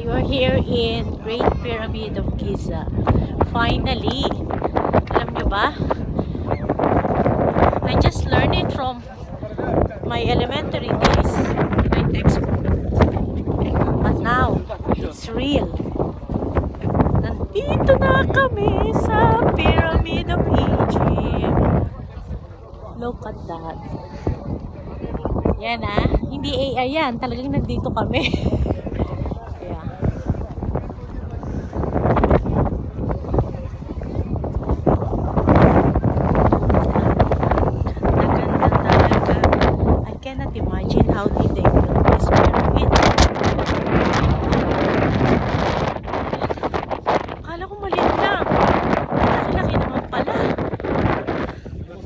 We're here in Great Pyramid of Giza. Finally! Alam nyo ba? I just learned it from my elementary days in my textbook. But now, it's real. Nandito na kami sa Pyramid of Egypt. Look at that. Yan ah. Hindi AI yan. Talagang nandito kami. Yeah. Naganda talaga. I cannot imagine how did they build this pyramid. Akala ko maliit lang. Laki-laki naman pala.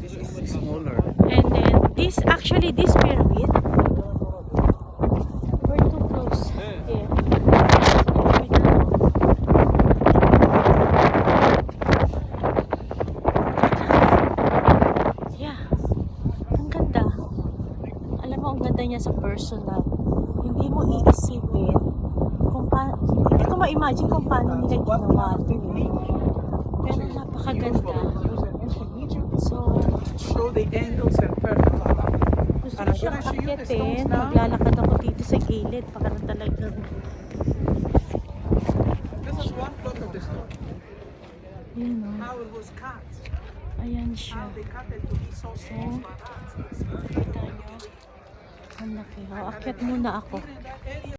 This is smaller. And then this pyramid, we're too close. Yeah. Yeah. Ang ganda. Alam mo, ang ganda niya sa personal. Hindi mo iisipin kung hindi ko ma-imagine kung paano nila ginawa ito. Pero napakaganda. So, Show the angles and perfect. gusto ko siyang akyatin. Maglalakad ako dito sa gilid. Para talagang This is one plot of the stone. yun o. How it was cut. Ayan siya. How they cut it to be so small. Kita nyo? Ang laki. O, akyat muna ako. In that area